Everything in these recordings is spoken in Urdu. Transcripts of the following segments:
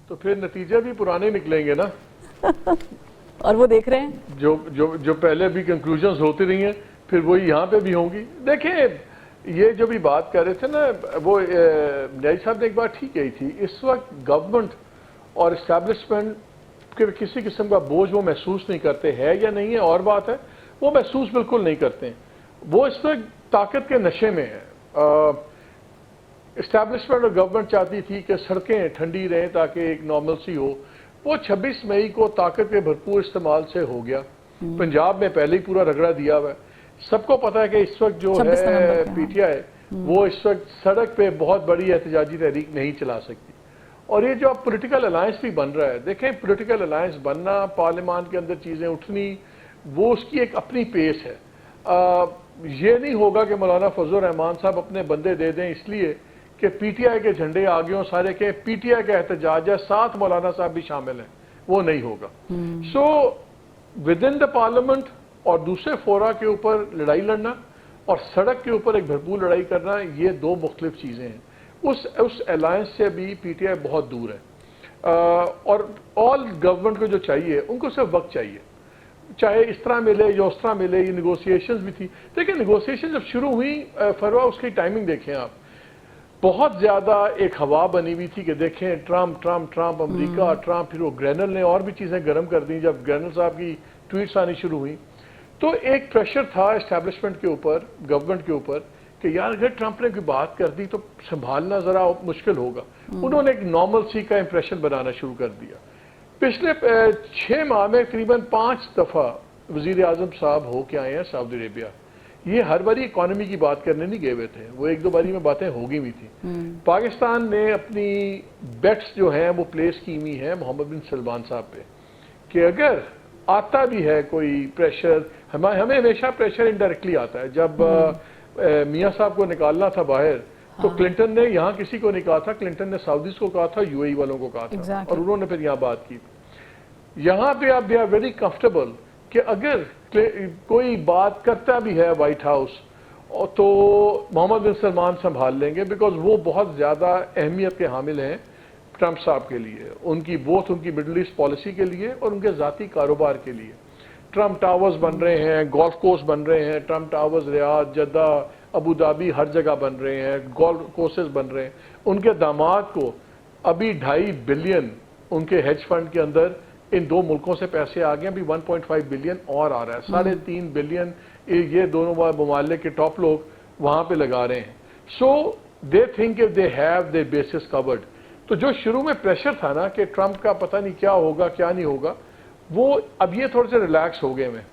تو پھر نتیجے بھی پرانے نکلیں گے نا اور وہ دیکھ رہے ہیں جو پہلے بھی کنکلوژنز ہوتی رہی ہیں پھر وہی یہاں پہ بھی ہوں گی. دیکھیں یہ جو بھی بات کر رہے تھے نا وہ نیازی صاحب نے ایک بات ٹھیک کہی تھی. اس وقت گورنمنٹ اور اسٹیبلشمنٹ کے کسی قسم کا بوجھ وہ محسوس نہیں کرتے, ہے یا نہیں ہے اور بات ہے, وہ محسوس بالکل نہیں کرتے ہیں. وہ اس وقت طاقت کے نشے میں ہیں. اسٹیبلشمنٹ اور گورنمنٹ چاہتی تھی کہ سڑکیں ٹھنڈی رہیں تاکہ ایک نارمل سی ہو. وہ 26 مئی کو طاقت کے بھرپور استعمال سے ہو گیا. پنجاب میں پہلے ہی پورا رگڑا دیا ہوا ہے. سب کو پتا ہے کہ اس وقت جو ہے پی ٹی آئی وہ اس وقت سڑک پہ بہت بڑی احتجاجی تحریک نہیں چلا سکتی. اور یہ جو اب پولیٹیکل الائنس بھی بن رہا ہے, دیکھیں پولیٹیکل الائنس بننا, پارلیمان کے اندر چیزیں اٹھنی, وہ اس کی ایک اپنی پیس ہے. یہ نہیں ہوگا کہ مولانا فضل الرحمان صاحب اپنے بندے دے دیں اس لیے کہ پی ٹی آئی کے جھنڈے آگے ہوں سارے کہ پی ٹی آئی کا احتجاج ہے, ساتھ مولانا صاحب بھی شامل ہیں. وہ نہیں ہوگا. So with in the parliament اور دوسرے فورا کے اوپر لڑائی لڑنا اور سڑک کے اوپر ایک بھرپور لڑائی کرنا, یہ دو مختلف چیزیں ہیں. اس الائنس سے بھی پی ٹی آئی بہت دور ہے. اور آل گورنمنٹ کو جو چاہیے ان کو صرف وقت چاہیے, چاہے اس طرح ملے یا اس طرح ملے. یہ نیگوسیشنز بھی تھی. دیکھیں نیگوسیشن جب شروع ہوئی فروا, اس کی ٹائمنگ دیکھیں آپ, بہت زیادہ ایک ہوا بنی ہوئی تھی کہ دیکھیں ٹرمپ امریکہ ٹرمپ. پھر وہ گرینل نے اور بھی چیزیں گرم کر دیں جب گرینل صاحب کی ٹویٹس آنی شروع ہوئی. تو ایک پریشر تھا اسٹیبلشمنٹ کے اوپر, گورنمنٹ کے اوپر, کہ یار اگر ٹرمپ نے کوئی بات کر دی تو سنبھالنا ذرا مشکل ہوگا. انہوں نے ایک نارمل سی کا امپریشن بنانا شروع کر دیا. پچھلے 6 ماہ میں تقریباً 5 دفعہ وزیر اعظم صاحب ہو کے آئے ہیں سعودی عربیہ. یہ ہر باری اکانومی کی بات کرنے نہیں گئے ہوئے تھے, وہ 1-2 باری میں باتیں ہو گئی ہوئی تھیں. پاکستان نے اپنی بیٹس جو ہیں وہ پلیس کی ہوئی ہیں محمد بن سلمان صاحب پہ کہ اگر آتا بھی ہے کوئی پریشر, ہمیں ہمیشہ پریشر انڈائریکٹلی آتا ہے. جب میاں صاحب کو نکالنا تھا باہر تو کلنٹن نے یہاں کسی کو نہیں کہا تھا, کلنٹن نے سعودیز کو کہا تھا, یو اے ای والوں کو کہا تھا, اور انہوں نے پھر یہاں بات کی. یہاں پہ آپ دے آر ویری کمفرٹیبل کہ اگر کوئی بات کرتا بھی ہے وائٹ ہاؤس تو محمد بن سلمان سنبھال لیں گے, بیکاز وہ بہت زیادہ اہمیت کے حامل ہیں ٹرمپ صاحب کے لیے, ان کی مڈل ایسٹ پالیسی کے لیے اور ان کے ذاتی کاروبار کے لیے. ٹرمپ ٹاورز بن رہے ہیں, گولف کورس بن رہے ہیں, ٹرمپ ٹاورز ریاض, جدہ, ابو دھابی, ہر جگہ بن رہے ہیں, گولف کورسز بن رہے ہیں. ان کے داماد کو ابھی 2.5 بلین ان کے ہیج فنڈ کے اندر ان 2 ملکوں سے پیسے آ گئے, ابھی 1.5 بلین اور آ رہا ہے, 3.5 بلین یہ دونوں ممالک کے ٹاپ لوگ وہاں پہ لگا رہے ہیں. So they think they have the bases covered. تو جو شروع میں پریشر تھا نا کہ ٹرمپ کا پتہ نہیں کیا ہوگا کیا نہیں ہوگا, وہ اب یہ تھوڑے سے ریلیکس ہو گئے ہیں.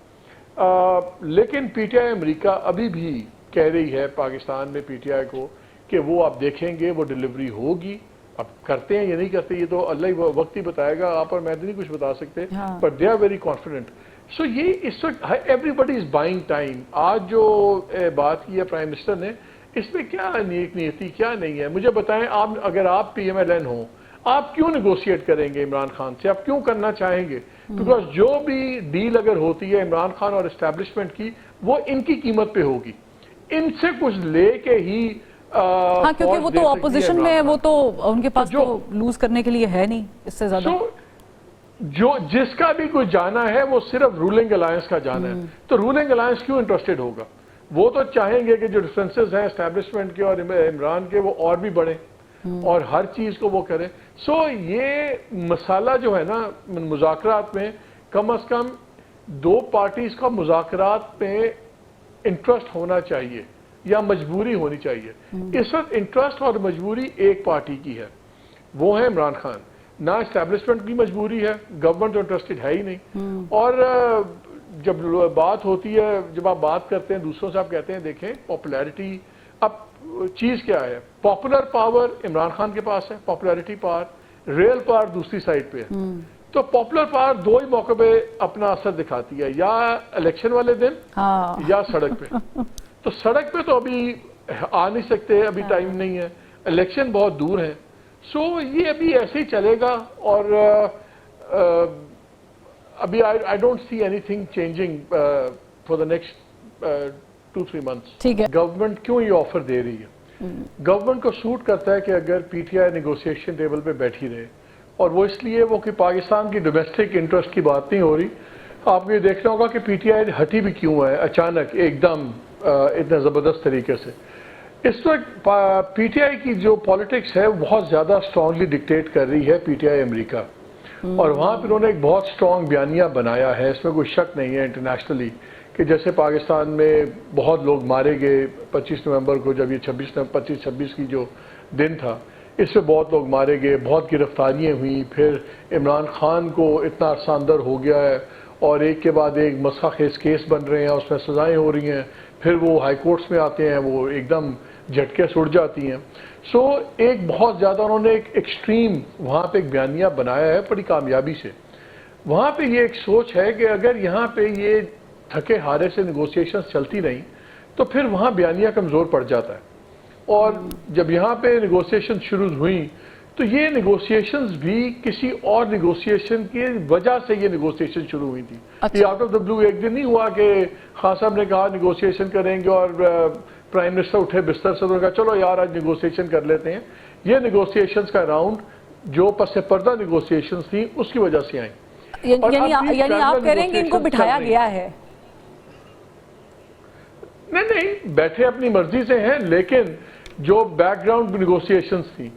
لیکن پی ٹی آئی امریکہ ابھی بھی کہہ رہی ہے پاکستان میں پی ٹی آئی کو کہ وہ آپ دیکھیں گے وہ ڈیلیوری ہوگی. اب کرتے ہیں یا نہیں کرتے یہ تو اللہ ہی وقت ہی بتائے گا, آپ اور میں تو نہیں کچھ بتا سکتے, but they are very confident. So یہ اس وقت everybody is buying time. آج جو بات کی ہے پرائم منسٹر نے, اس میں کیا نیتی کیا نہیں ہے مجھے بتائیں. آپ اگر آپ پی ایم ایل این ہوں, آپ کیوں نیگوشیٹ کریں گے عمران خان سے, آپ کیوں کرنا چاہیں گے؟ بیکاز جو بھی ڈیل اگر ہوتی ہے عمران خان اور اسٹیبلشمنٹ کی, وہ ان کی قیمت پہ ہوگی, ان سے کچھ لے کے ہی. ہاں کیونکہ وہ تو اپوزیشن میں, وہ تو ان کے پاس تو لوز کرنے کے لیے ہے نہیں اس سے زیادہ. جو جس کا بھی کوئی جانا ہے وہ صرف رولنگ الائنس کا جانا ہے, تو رولنگ الائنس کیوں انٹرسٹڈ ہوگا؟ وہ تو چاہیں گے کہ جو ڈفرینسز ہیں اسٹیبلشمنٹ کے اور عمران کے وہ اور بھی بڑھیں اور ہر چیز کو وہ کریں. سو یہ مسئلہ جو ہے نا مذاکرات میں, کم از کم 2 پارٹیز کا مذاکرات میں انٹرسٹ ہونا چاہیے یا مجبوری ہونی چاہیے. اس وقت انٹرسٹ اور مجبوری ایک پارٹی کی ہے, وہ ہے عمران خان. نہ اسٹیبلشمنٹ کی مجبوری ہے, گورنمنٹ انٹرسٹڈ ہے ہی نہیں. اور جب بات ہوتی ہے, جب آپ بات کرتے ہیں دوسروں سے, آپ کہتے ہیں دیکھیں پاپولیرٹی, اب چیز کیا ہے, پاپولر پاور عمران خان کے پاس ہے, پاپولیرٹی پاور, ریئل پاور دوسری سائڈ پہ ہے. تو پاپولر پاور 2 ہی موقع پہ اپنا اثر دکھاتی ہے, یا الیکشن والے دن یا سڑک پہ. تو سڑک پہ تو ابھی آ نہیں سکتے, ابھی ٹائم نہیں ہے, الیکشن بہت دور ہے. سو یہ ابھی ایسے ہی چلے گا. اور ابھی I don't see any thing changing for the next 2-3 months. Government کیوں یہ آفر دے رہی ہے؟ گورنمنٹ کو سوٹ کرتا ہے کہ اگر P T I negotiation table پہ بیٹھی رہے, اور وہ اس لیے وہ کہ پاکستان کی ڈومیسٹک انٹرسٹ کی بات نہیں ہو رہی. آپ کو یہ دیکھنا ہوگا کہ پی ٹی آئی ہٹی بھی کیوں ہے اچانک ایک دم اتنا زبردست طریقے سے. اس وقت پی ٹی آئی کی جو پالیٹکس ہے بہت زیادہ اسٹرانگلی ڈکٹیٹ کر رہی ہے پی ٹی آئی امریکہ, اور وہاں پہ انہوں نے ایک بہت اسٹرانگ بیانیہ بنایا ہے, اس میں کوئی شک نہیں ہے انٹرنیشنلی, کہ جیسے پاکستان میں بہت لوگ مارے گئے 25 نومبر کو, جب یہ 25-26 کی جو دن تھا, اس سے بہت لوگ مارے گئے, بہت گرفتاریاں ہوئیں. پھر عمران خان کو اتنا عرصہ اندر ہو گیا ہے اور ایک کے بعد ایک مسخہ خیز کیس بن رہے ہیں, اس میں سزائیں ہو رہی ہیں, پھر وہ ہائی کورٹس میں آتے ہیں, وہ ایک دم جھٹکے سے اڑ جاتی ہیں. سو ایک بہت زیادہ انہوں نے ایک ایکسٹریم وہاں پہ ایک بیانیہ بنایا ہے بڑی کامیابی سے. وہاں پہ یہ ایک سوچ ہے کہ اگر یہاں پہ یہ تھکے ہارے سے نیگوسیشنز چلتی رہیں تو پھر وہاں بیانیہ کمزور پڑ جاتا ہے. اور جب یہاں پہ نیگوسیشن شروع ہوئیں تو یہ نیگوسیشنز بھی کسی اور نیگوسیشن کی وجہ سے یہ نیگوسیشن شروع ہوئی تھی. یہ آؤٹ آف دا بلو ایک دن نہیں ہوا کہ خان صاحب نے کہا نیگوسیشن کریں گے اور پرائم منسٹر اٹھے بستر سے, کہا چلو یار آج نیگوسیشن کر لیتے ہیں. یہ نیگوسیشنز کا راؤنڈ جو پس پردہ نیگوسیشنز تھیں اس کی وجہ سے آئیں. یعنی آپ کہہ رہے ہیں کہ ان کو بٹھایا گیا ہے؟ نہیں, بیٹھے اپنی مرضی سے ہیں, لیکن جو بیک گراؤنڈ نیگوسیشنز تھیں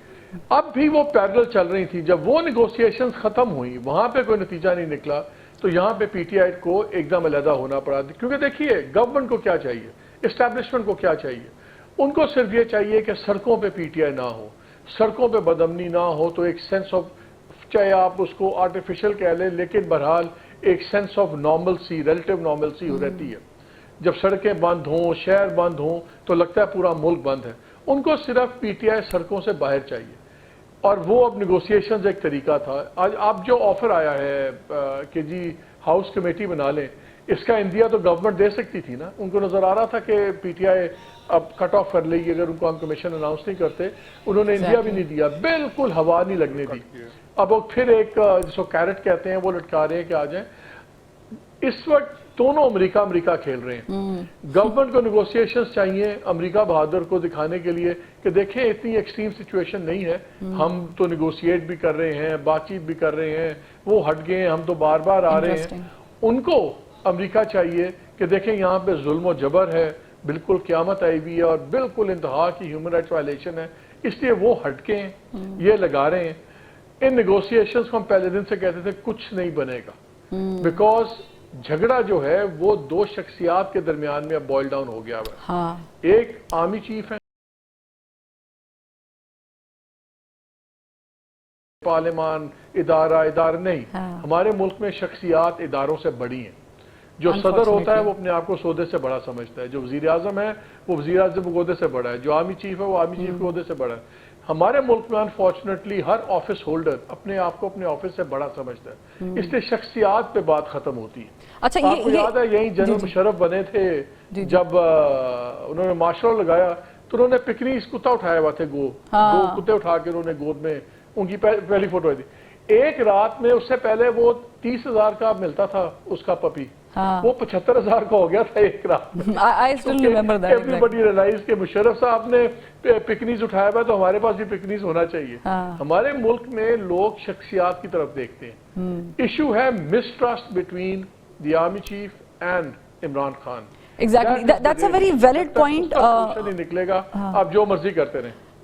اب بھی وہ پیرل چل رہی تھی. جب وہ نیگوسیشنز ختم ہوئی, وہاں پہ کوئی نتیجہ نہیں نکلا, تو یہاں پہ پی ٹی آئی کو ایک دم علیحدہ ہونا پڑا. کیونکہ دیکھیے گورنمنٹ کو کیا چاہیے, اسٹیبلشمنٹ کو کیا چاہیے, ان کو صرف یہ چاہیے کہ سڑکوں پہ پی ٹی آئی نہ ہو, سڑکوں پہ بدامنی نہ ہو, تو ایک سینس آف, چاہے آپ اس کو آرٹیفیشل کہہ لیں, لیکن بہرحال ایک sense of normalcy, relative normalcy رہتی ہے. جب سڑکیں بند ہوں, شہر بند ہوں, تو لگتا ہے پورا ملک بند ہے. ان کو صرف پی ٹی آئی سڑکوں سے باہر چاہیے, اور وہ اب نیگوسیشنز ایک طریقہ تھا. آج آپ جو آفر آیا ہے کہ جی ہاؤس کمیٹی بنا لیں, اس کا انڈیا تو گورنمنٹ دے سکتی تھی نا. ان کو نظر آ رہا تھا کہ پی ٹی آئی اب کٹ آف کر لے گی اگر ان کو ہم کمیشن اناؤنس نہیں کرتے. انہوں نے انڈیا بھی نہیں دیا, بالکل ہوا نہیں لگنے دی. اب وہ پھر ایک جس کو کیرٹ کہتے ہیں وہ لٹکا رہے ہیں کہ آ جائیں. اس وقت دونوں امریکہ کھیل رہے ہیں. گورنمنٹ کو نیگوسیشنز چاہیے امریکہ بہادر کو دکھانے کے لیے کہ دیکھیں اتنی ایکسٹریم سچویشن نہیں ہے, ہم تو نیگوسیٹ بھی کر رہے ہیں, بات چیت بھی کر رہے ہیں, وہ ہٹ گئے ہیں, ہم تو بار بار آ رہے ہیں. ان کو امریکہ چاہیے کہ دیکھیں یہاں پہ ظلم و جبر ہے, بالکل قیامت آئی ہوئی ہے, اور بالکل انتہا کی ہیومن رائٹس وائلیشن ہے, اس لیے وہ ہٹ کے ہیں, یہ لگا رہے ہیں. ان نیگوسیشنز کو ہم پہلے دن سے کہتے تھے کچھ نہیں بنے گا, بیکاز جھگڑا جو ہے وہ دو شخصیات کے درمیان میں اب بوائل ڈاؤن ہو گیا ہے. ایک آرمی چیف ہے, پارلیمان ادارہ نہیں, ہمارے ملک میں شخصیات اداروں سے بڑی ہیں. جو صدر ہوتا ہے وہ اپنے آپ کو سودے سے بڑا سمجھتا ہے, جو وزیر اعظم ہے وہ وزیر اعظم کے عہدے سے بڑا ہے, جو آرمی چیف ہے وہ آرمی چیف کے عہدے سے بڑا ہے. ہمارے ملک میں انفارچونیٹلی ہر آفس ہولڈر اپنے آپ کو اپنے آفس سے بڑا سمجھتا ہے, اس لیے شخصیات پہ بات ختم ہوتی ہے. اچھا, آپ کو یاد ہے یہیں جنرل مشرف بنے تھے, جب انہوں نے مارشل لا لگایا تو انہوں نے پکنیز کتا اٹھایا ہوا تھے, دو کتے اٹھا کے انہوں نے گود میں, ان کی پہلی فوٹو آئی تھی. ایک رات میں اس سے پہلے وہ 30,000 کا ملتا تھا اس کا پپی, وہ 75,000 کا ہو گیا تھا ایک رات میں. ایوری بڈی ریلائز کہ مشرف صاحب نے پکنیز اٹھایا ہوا ہے تو ہمارے پاس بھی پکنیز ہونا چاہیے. ہمارے ملک میں لوگ شخصیات کی طرف دیکھتے ہیں. ایشو ہے mistrust between the army chief and Imran Khan. Exactly. That's a very valid point. نکلے گا, آپ جو مرضی کرتے رہیں.